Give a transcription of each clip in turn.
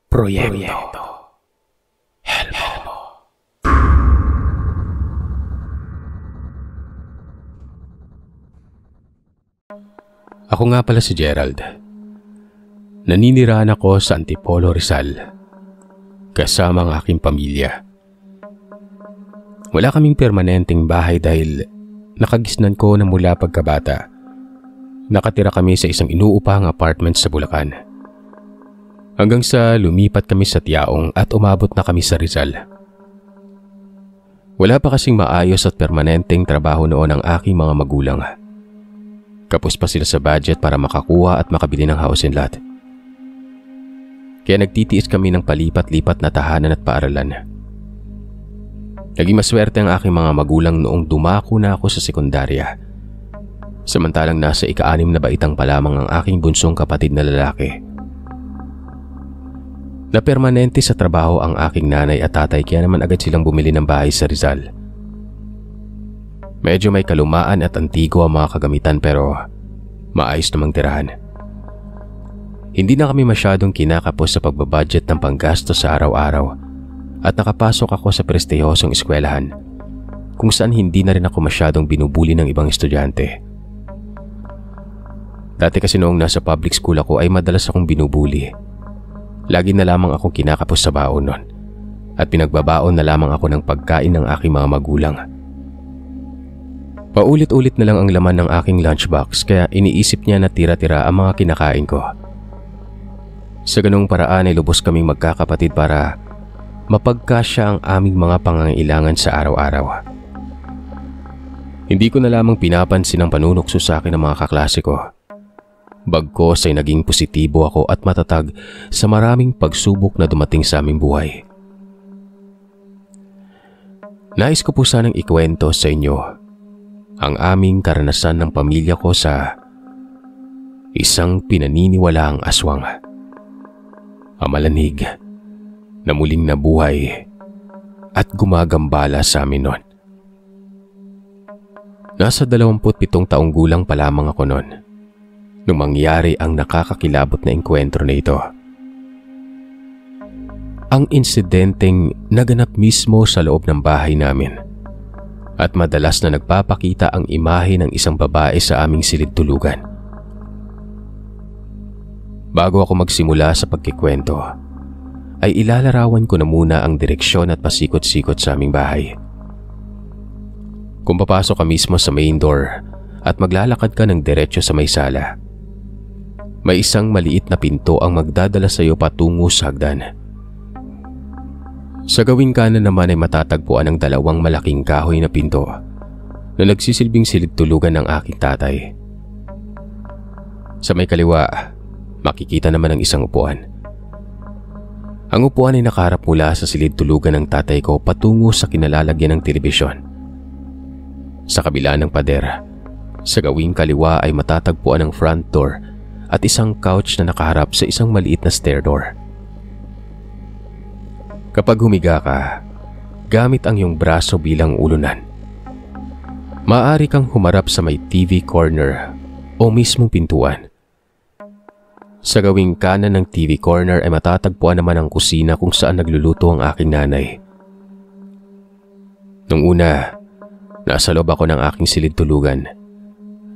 Proyekto Helmo. Ako nga pala si Gerald. Naninirahan ako sa Antipolo, Rizal, kasama ang aking pamilya. Wala kaming permanenteng bahay dahil nakagisnan ko na mula pagkabata. Nakatira kami sa isang inuupahang apartment sa Bulacan. Hanggang sa lumipat kami sa Tiaong at umabot na kami sa Rizal. Wala pa kasing maayos at permanenteng trabaho noon ang aking mga magulang. Kapos pa sila sa budget para makakuha at makabili ng house and lot. Kaya nagtitiis kami ng palipat-lipat na tahanan at paaralan. Naging maswerte ang aking mga magulang noong dumako na ako sa sekundarya. Samantalang nasa ika-6 na baitang pa lamang ang aking bunsong kapatid na lalaki. Napermanente sa trabaho ang aking nanay at tatay kaya naman agad silang bumili ng bahay sa Rizal. Medyo may kalumaan at antigo ang mga kagamitan pero maayos namang tirahan. Hindi na kami masyadong kinakapos sa pagbabudget ng panggastos sa araw-araw at nakapasok ako sa prestiyosong eskwelahan kung saan hindi na rin ako masyadong binubuli ng ibang estudyante. Dati kasi noong nasa public school ako ay madalas akong binubuli. Lagi na lamang akong kinakapos sa baon nun at pinagbabaon na lamang ako ng pagkain ng aking mga magulang. Paulit-ulit na lang ang laman ng aking lunchbox kaya iniisip niya na tira-tira ang mga kinakain ko. Sa ganung paraan ay lubos kaming magkakapatid para mapagkasya ang aming mga pangangailangan sa araw-araw. Hindi ko na lamang pinapansin ang panunukso sa akin ng mga kaklase ko. Bagkos ay naging positibo ako at matatag sa maraming pagsubok na dumating sa aming buhay. Nais ko po sanang ikwento sa inyo ang aming karanasan ng pamilya ko sa isang pinaniniwalaang aswang. Ang malanig na muling nabuhay at gumagambala sa amin noon. Nasa 27 taong gulang pa lamang ako noon nung mangyari ang nakakakilabot na engkwentro na ito. Ang insidenteng naganap mismo sa loob ng bahay namin at madalas na nagpapakita ang imahe ng isang babae sa aming silid-tulugan. Bago ako magsimula sa pagkikwento, ay ilalarawan ko na muna ang direksyon at pasikot-sikot sa aming bahay. Kung papasok ka mismo sa main door at maglalakad ka ng diretso sa may sala, may isang maliit na pinto ang magdadala sa iyo patungo sa hagdan. Sa gawing kanan naman ay matatagpuan ang 2 malaking kahoy na pinto na nagsisilbing silid-tulugan ng aking tatay. Sa may kaliwa, makikita naman ang isang upuan. Ang upuan ay nakaharap mula sa silid-tulugan ng tatay ko patungo sa kinalalagyan ng telebisyon. Sa kabila ng pader, sa gawing kaliwa ay matatagpuan ang front door at isang couch na nakaharap sa isang maliit na stair door. Kapag humiga ka, gamit ang iyong braso bilang ulunan. Maaari kang humarap sa may TV corner o mismong pintuan. Sa gawing kanan ng TV corner ay matatagpuan naman ang kusina kung saan nagluluto ang aking nanay. Nung una, nasa loob ako ng aking silid-tulugan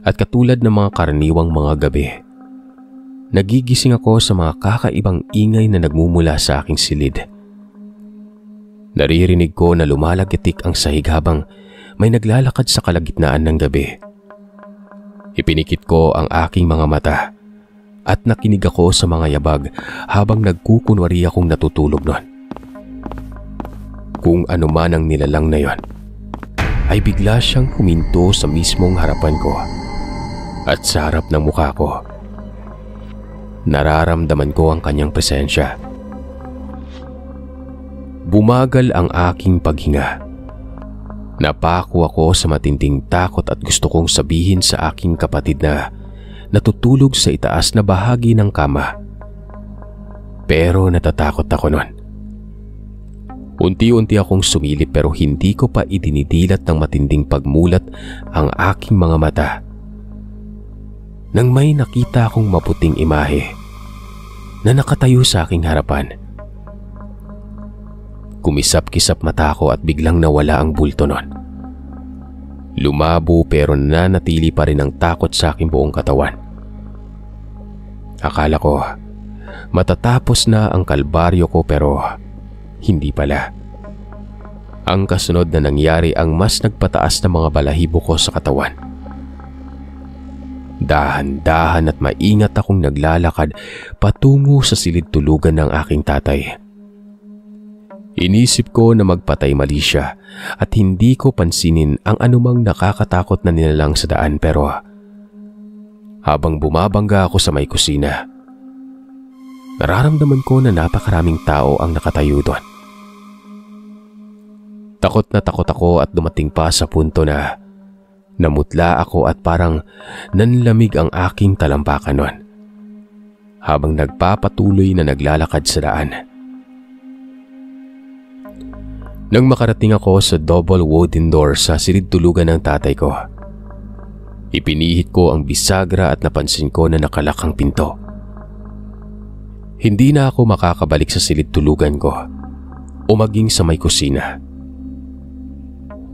at katulad ng mga karaniwang mga gabi, nagigising ako sa mga kakaibang ingay na nagmumula sa aking silid. Naririnig ko na lumalagyatik ang sahig habang may naglalakad sa kalagitnaan ng gabi. Ipinikit ko ang aking mga mata at nakinig ako sa mga yabag habang nagkukunwari akong natutulog noon. Kung ano man ang nilalang na yon, ay bigla siyang huminto sa mismong harapan ko at sa harap ng mukha ko. Nararamdaman ko ang kanyang presensya. Bumagal ang aking paghinga. Napako ako sa matinding takot at gusto kong sabihin sa aking kapatid na natutulog sa itaas na bahagi ng kama. Pero natatakot ako nun. Unti-unti akong sumilip pero hindi ko pa idinidilat ng matinding pagmulat ang aking mga mata nang may nakita akong maputing imahe na nakatayo sa aking harapan Kumisap-kisap mata ko at biglang nawala ang bulto nun. Lumabo pero nanatili pa rin ang takot sa aking buong katawan. Akala ko matatapos na ang kalbaryo ko pero hindi pala. Ang kasunod na nangyari ang mas nagpataas na mga balahibo ko sa katawan. Dahan-dahan at maingat akong naglalakad patungo sa silid tulugan ng aking tatay. Inisip ko na magpatay mali siya at hindi ko pansinin ang anumang nakakatakot na nilalang sa daan pero habang bumabangga ako sa may kusina, nararamdaman ko na napakaraming tao ang nakatayo doon. Takot na takot ako at dumating pa sa punto na namutla ako at parang nanlamig ang aking talampakan noon habang nagpapatuloy na naglalakad sa daan. Nang makarating ako sa double wooden door sa silid tulugan ng tatay ko, ipinihit ko ang bisagra at napansin ko na nakalak ang pinto. Hindi na ako makakabalik sa silid tulugan ko o maging sa may kusina.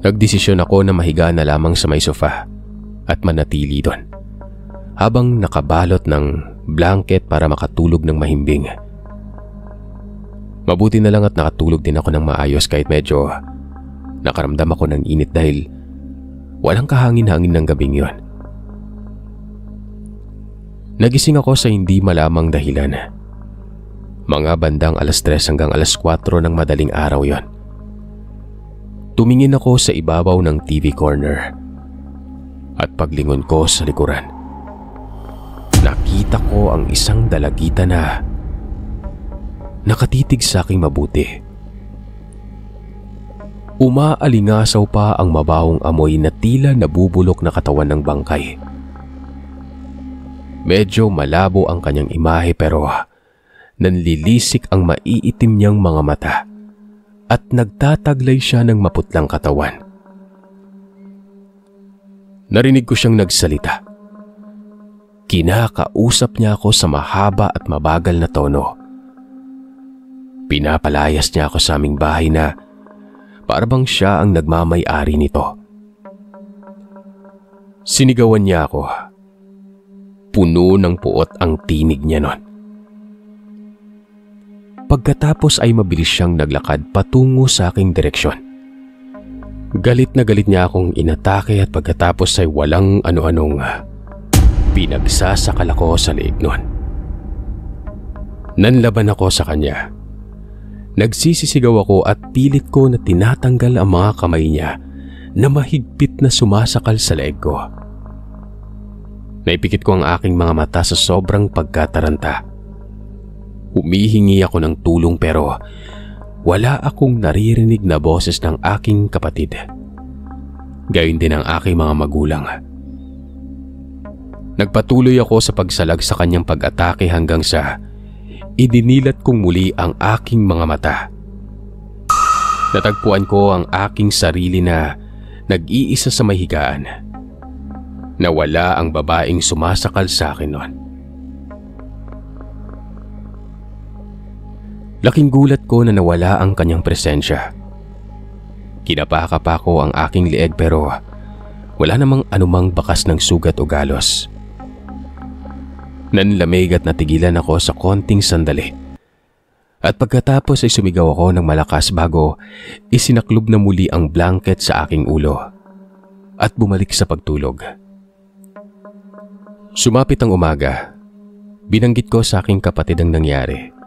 Nagdesisyon ako na mahiga na lamang sa may sofa at manatili doon habang nakabalot ng blanket para makatulog ng mahimbing. Mabuti na lang at nakatulog din ako ng maayos kahit medyo nakaramdam ako ng init dahil walang kahangin-hangin ng gabing yon. Nagising ako sa hindi malamang dahilan. Mga bandang 3:00 hanggang 4:00 ng madaling araw yon. Tumingin ako sa ibabaw ng TV corner at paglingon ko sa likuran, nakita ko ang isang dalagita na nakatitig sa aking mabuti. Umaalingasaw pa ang mabahong amoy na tila nabubulok na katawan ng bangkay. Medyo malabo ang kanyang imahe pero nanlilisik ang maiitim niyang mga mata at nagtataglay siya ng maputlang katawan. Narinig ko siyang nagsalita. Kinakausap niya ako sa mahaba at mabagal na tono. Pinapalayas niya ako sa aming bahay na parabang siya ang nagmamay-ari nito. Sinigawan niya ako. Puno ng puot ang tinig niya nun. Pagkatapos ay mabilis siyang naglakad patungo sa aking direksyon. Galit na galit niya akong inatake at pagkatapos ay walang ano-anong pinagsasakal ako sa leeg nun. Nanlaban ako sa kanya. Nagsisisigaw ako at pilit ko na tinatanggal ang mga kamay niya na mahigpit na sumasakal sa leeg ko. Naipikit ko ang aking mga mata sa sobrang pagkataranta. Humihingi ako ng tulong pero wala akong naririnig na boses ng aking kapatid. Gayon din ang aking mga magulang. Nagpatuloy ako sa pagsalag sa kanyang pag-atake hanggang sa idinilat kong muli ang aking mga mata. Natagpuan ko ang aking sarili na nag-iisa sa may higaan. Nawala ang babaeng sumasakal sa akin noon. Laking gulat ko na nawala ang kanyang presensya. Kinapaka ko ang aking leeg pero wala namang anumang bakas ng sugat o galos. Nanlamig at natigilan ako sa konting sandali. At pagkatapos ay sumigaw ako ng malakas bago isinaklob na muli ang blanket sa aking ulo at bumalik sa pagtulog. Sumapit ang umaga. Binanggit ko sa aking kapatid ang nangyari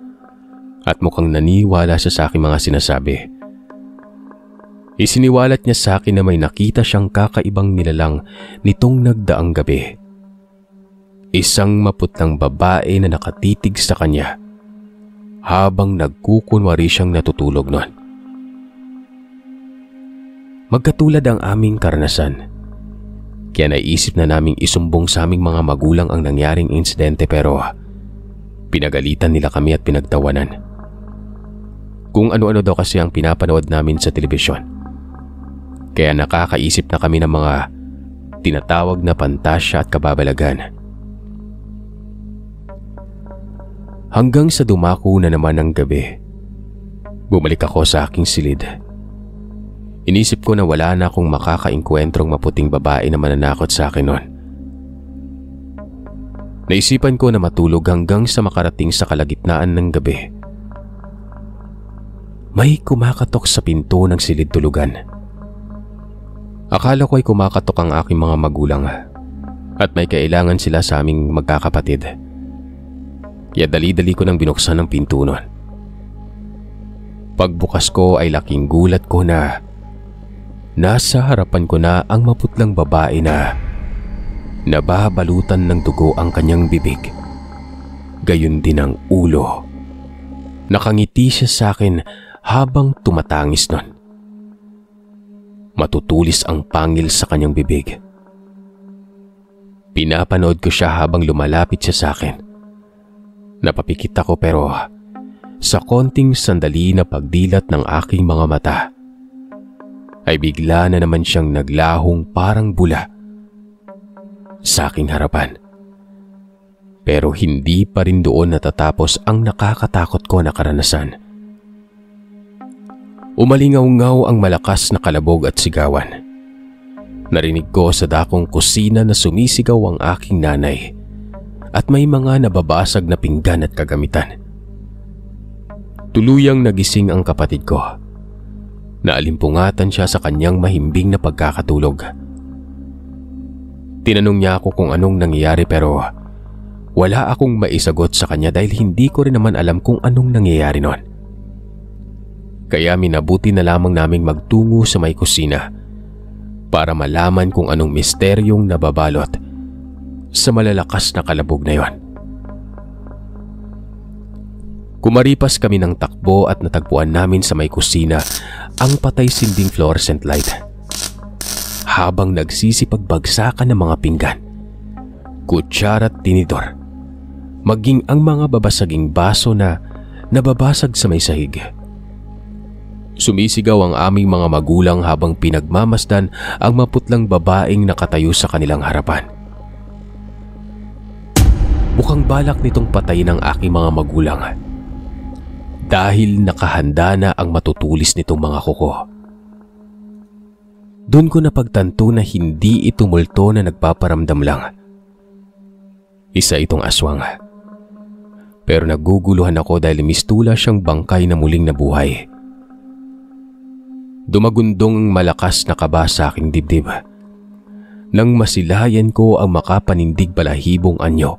at mukhang naniwala siya sa aking mga sinasabi. Isiniwalat niya sa akin na may nakita siyang kakaibang nilalang nitong nagdaang gabi. Isang maputlang babae na nakatitig sa kanya habang nagkukunwari siyang natutulog noon. Magkatulad ang aming karanasan. Kaya naisip na naming isumbong sa aming mga magulang ang nangyaring insidente pero pinagalitan nila kami at pinagtawanan. Kung ano-ano daw kasi ang pinapanood namin sa telebisyon. Kaya nakakaisip na kami ng mga tinatawag na pantasya at kababalagan. Hanggang sa dumako na naman ang gabi. Bumalik ako sa aking silid. Inisip ko na wala na akong makakaengkwentrong maputing babae na mananakot sa akin noon. Naisipan ko na matulog hanggang sa makarating sa kalagitnaan ng gabi. May kumakatok sa pinto ng silid tulugan. Akala ko ay kumakatok ang aking mga magulang at may kailangan sila sa aming magkakapatid. Kaya dali-dali ko nang binuksan ang pinto noon. Pagbukas ko ay laking gulat ko na nasa harapan ko na ang maputlang babae na nababalutan ng dugo ang kanyang bibig. Gayon din ang ulo. Nakangiti siya sa akin habang tumatangis nun. Matutulis ang pangil sa kanyang bibig. Pinapanood ko siya habang lumalapit siya sa akin. Napapikit ako pero sa konting sandali na pagdilat ng aking mga mata ay bigla na naman siyang naglahong parang bula sa aking harapan. Pero hindi pa rin doon natatapos ang nakakatakot ko na karanasan. Umalingaw-ngaw ang malakas na kalabog at sigawan. Narinig ko sa dakong kusina na sumisigaw ang aking nanay at may mga nababasag na pinggan at kagamitan. Tuluyang nagising ang kapatid ko. Naalimpungatan siya sa kanyang mahimbing na pagkakatulog. Tinanong niya ako kung anong nangyayari pero wala akong maisagot sa kanya dahil hindi ko rin naman alam kung anong nangyayari noon. Kaya minabuti na lamang naming magtungo sa may kusina para malaman kung anong misteryong nababalot sa malalakas na kalabog na yon. Kumaripas kami ng takbo at natagpuan namin sa may kusina ang patay sinding fluorescent light. Habang nagsisipagbagsakan ng mga pinggan, kutsara at tinidor, maging ang mga babasaging baso na nababasag sa may sahig. Sumisigaw ang aming mga magulang habang pinagmamasdan ang maputlang babaeng nakatayo sa kanilang harapan. Mukhang balak nitong patayin ang aking mga magulang dahil nakahanda na ang matutulis nitong mga kuko. Doon ko napagtanto na hindi ito multo na nagpaparamdam lang. Isa itong aswang. Pero naguguluhan ako dahil mistula siyang bangkay na muling nabuhay. Dumagundong ang malakas na kaba sa aking dibdib nang masilayan ko ang makapanindig balahibong anyo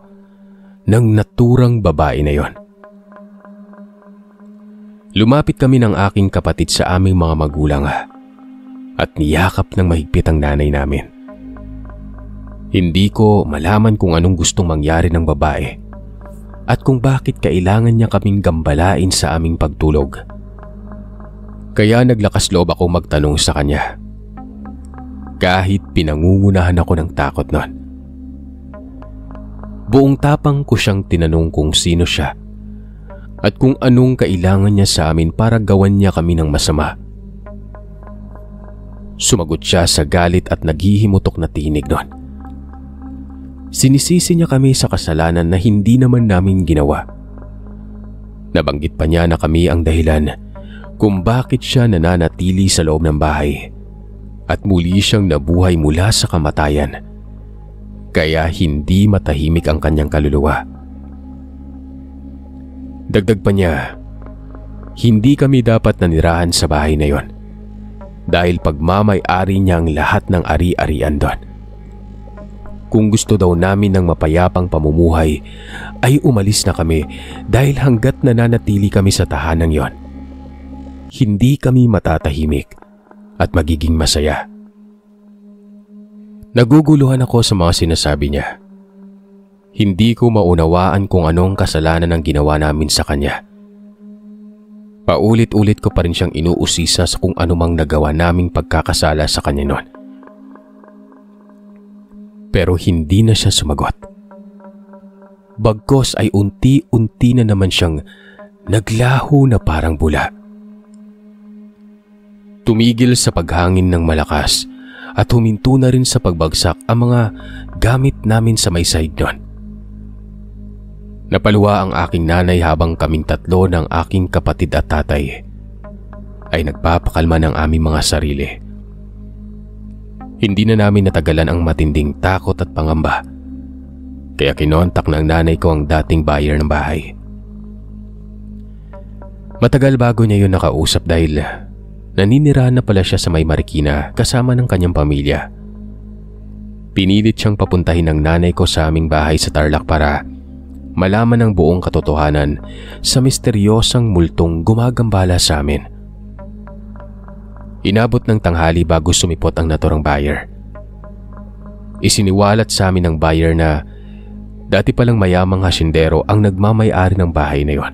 ng naturang babae na yon. Lumapit kami ng aking kapatid sa aming mga magulang at niyakap ng mahigpit ang nanay namin. Hindi ko malaman kung anong gustong mangyari ng babae at kung bakit kailangan niya kaming gambalain sa aming pagtulog. Kaya naglakas loob ako magtanong sa kanya. Kahit pinangungunahan ako ng takot noon. Buong tapang ko siyang tinanong kung sino siya at kung anong kailangan niya sa amin para gawan niya kami ng masama. Sumagot siya sa galit at naghihimutok na tinig noon. Sinisisi niya kami sa kasalanan na hindi naman namin ginawa. Nabanggit pa niya na kami ang dahilan kung bakit siya nananatili sa loob ng bahay at muli siyang nabuhay mula sa kamatayan, kaya hindi matahimik ang kanyang kaluluwa. Dagdag pa niya, hindi kami dapat nanirahan sa bahay na yon dahil pagmamay-ari niya ang lahat ng ari-arian doon. Kung gusto daw namin ng mapayapang pamumuhay ay umalis na kami dahil hanggat nananatili kami sa tahanang yon, hindi kami matatahimik at magiging masaya. Naguguluhan ako sa mga sinasabi niya. Hindi ko maunawaan kung anong kasalanan ang ginawa namin sa kanya. Paulit-ulit ko pa rin siyang inuusisa sa kung anumang nagawa naming pagkakasala sa kanya noon. Pero hindi na siya sumagot. Bagkos ay unti-unti na naman siyang naglaho na parang bula. Tumigil sa paghangin ng malakas at huminto na rin sa pagbagsak ang mga gamit namin sa may sahig noon. Napaluwa ang aking nanay habang kaming tatlo ng aking kapatid at tatay ay nagpapakalma ng aming mga sarili. Hindi na namin natagalan ang matinding takot at pangamba. Kaya kinontak ng nanay ko ang dating buyer ng bahay. Matagal bago niya yun nakausap dahil naninirahan na pala siya sa May Marikina kasama ng kanyang pamilya. Pinilit siyang papuntahin ng nanay ko sa aming bahay sa Tarlac para malaman ang buong katotohanan sa misteryosang multong gumagambala sa amin. Inabot ng tanghali bago sumipot ang naturang buyer. Isiniwalat sa amin ng buyer na dati palang mayamang hasyendero ang nagmamay-ari ng bahay na yon.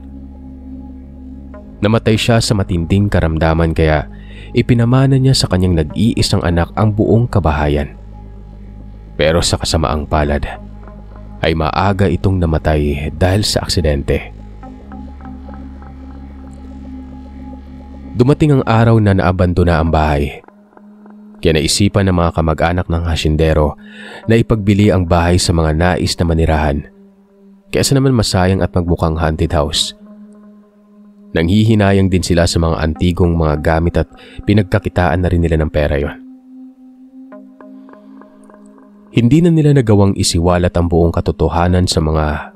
Namatay siya sa matinding karamdaman kaya ipinamana niya sa kanyang nag-iisang anak ang buong kabahayan. Pero sa kasamaang palad ay maaga itong namatay dahil sa aksidente. Dumating ang araw na naabandona ang bahay. Kaya naisipan ng mga kamag-anak ng hasyendero na ipagbili ang bahay sa mga nais na manirahan. Kaysa naman masayang at magmukhang haunted house. Nanghihinayang din sila sa mga antigong mga gamit at pinagkakitaan na rin nila ng pera yon. Hindi na nila nagawang isiwalat ang buong katotohanan sa mga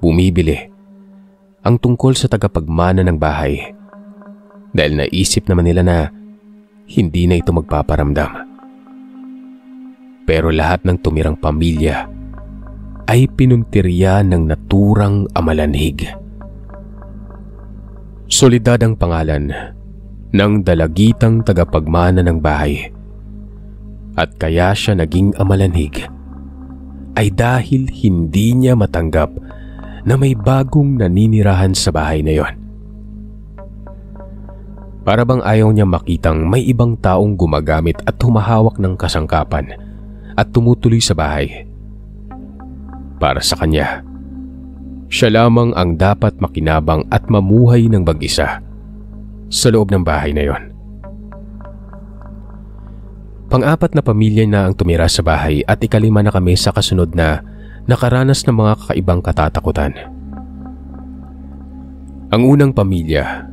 bumibili ang tungkol sa tagapagmana ng bahay dahil naisip naman nila na hindi na ito magpaparamdam. Pero lahat ng tumirang pamilya ay pinuntirya ng naturang amalanhig. Soledad ang pangalan ng dalagitang tagapagmana ng bahay. At kaya siya naging amalanhig ay dahil hindi niya matanggap na may bagong naninirahan sa bahay na yon. Para bang ayaw niya makitang may ibang taong gumagamit at humahawak ng kasangkapan at tumutuloy sa bahay. Para sa kanya, siya lamang ang dapat makinabang at mamuhay ng mag-isa sa loob ng bahay na yon. Pang-apat na pamilya na ang tumira sa bahay at ikalima na kami sa kasunod na nakaranas ng mga kakaibang katatakutan. Ang unang pamilya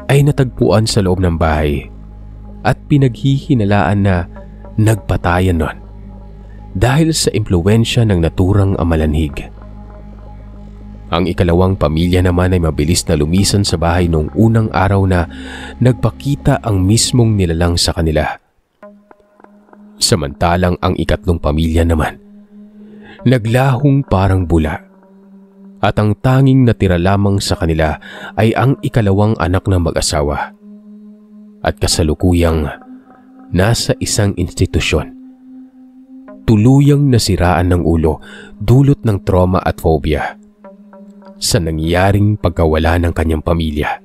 ay natagpuan sa loob ng bahay at pinaghihinalaan na nagpatayan nun dahil sa impluwensya ng naturang amalanhig. Ang ikalawang pamilya naman ay mabilis na lumisan sa bahay noong unang araw na nagpakita ang mismong nilalang sa kanila. Samantalang ang ikatlong pamilya naman, naglahong parang bula at ang tanging natira lamang sa kanila ay ang ikalawang anak ng mag-asawa at kasalukuyang nasa isang institusyon. Tuluyang nasiraan ng ulo dulot ng trauma at phobia sa nangyaring pagkawala ng kanyang pamilya.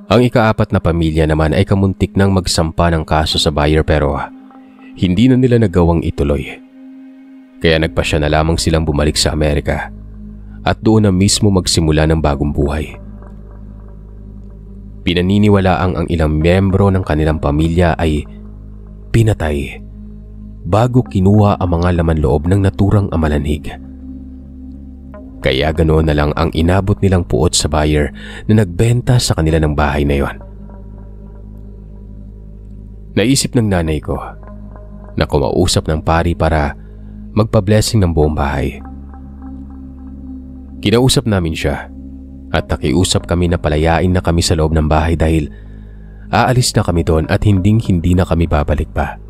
Ang ikaapat na pamilya naman ay kamuntik nang magsampa ng kaso sa buyer pero hindi na nila nagawang ituloy. Kaya nagpasya na lamang silang bumalik sa Amerika at doon na mismo magsimula ng bagong buhay. Pinaniniwalaang ang ilang miyembro ng kanilang pamilya ay pinatay bago kinuha ang mga laman loob ng naturang amalanhig. Kaya ganoon na lang ang inabot nilang puot sa buyer na nagbenta sa kanila ng bahay na yon. Naisip ng nanay ko na kumausap ng pari para magpa-blessing ng buong bahay. Kinausap namin siya at nakiusap kami na palayain na kami sa loob ng bahay dahil aalis na kami doon at hindi na kami babalik pa.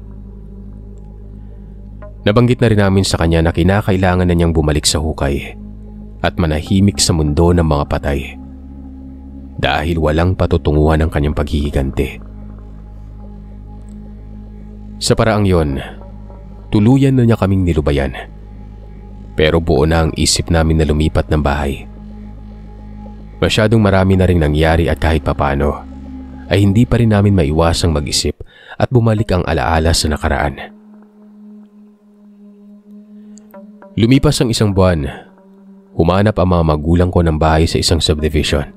Nabanggit na rin namin sa kanya na kinakailangan na niyang bumalik sa hukay at manahimik sa mundo ng mga patay dahil walang patutunguhan ang kanyang paghihiganti. Sa paraang yon, tuluyan na niya kaming nilubayan pero buo na ang isip namin na lumipat ng bahay. Masyadong marami na ring nangyari at kahit papano ay hindi pa rin namin maiwasang mag-isip at bumalik ang alaala sa nakaraan. Lumipas ang isang buwan. Humanap ang mga magulang ko ng bahay sa isang subdivision.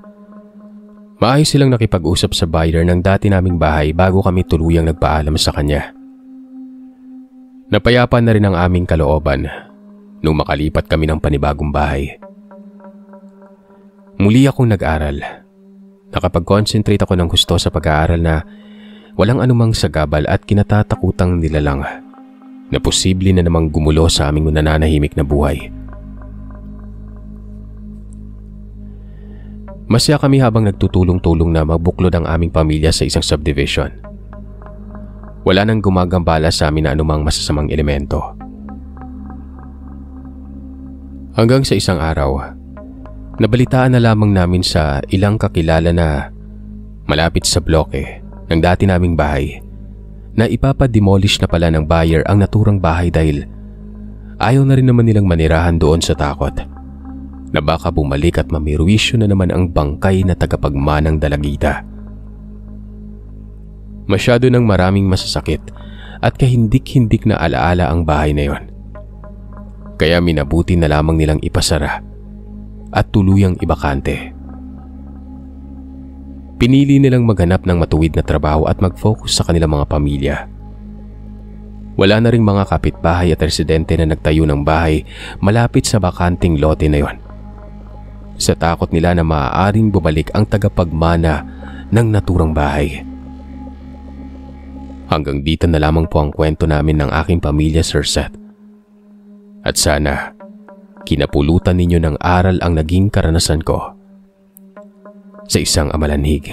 Maayos silang nakipag-usap sa buyer ng dati naming bahay bago kami tuluyang nagpaalam sa kanya. Napayapa na rin ang aming kalooban nung makalipat kami ng panibagong bahay. Muli akong nag-aral nakapag-concentrate ako ng gusto sa pag-aaral na walang anumang sagabal at kinatatakutang nilalang na posible na namang gumulo sa aming nananahimik na buhay. Masaya kami habang nagtutulong-tulong na magbuklod ang aming pamilya sa isang subdivision. Wala nang gumagambala sa amin na anumang masasamang elemento. Hanggang sa isang araw, nabalitaan na lamang namin sa ilang kakilala na malapit sa bloke ng dati naming bahay na ipapademolish na pala ng buyer ang naturang bahay dahil ayaw na rin naman nilang manirahan doon sa takot na baka bumalik at mamirwisyo na naman ang bangkay na tagapagmanang dalagita. Masyado ng maraming masasakit at kahindik-hindik na alaala ang bahay na yon. Kaya minabuti na lamang nilang ipasara at tuluyang ibakante. Pinili nilang maghanap ng matuwid na trabaho at mag-focus sa kanilang mga pamilya. Wala na ring mga kapitbahay at residente na nagtayo ng bahay malapit sa bakanting lote na yon, sa takot nila na maaaring bumalik ang tagapagmana ng naturang bahay. Hanggang dito na lamang po ang kwento namin ng aking pamilya, Sir Seth. At sana, kinapulutan ninyo ng aral ang naging karanasan ko sa isang amalanhig.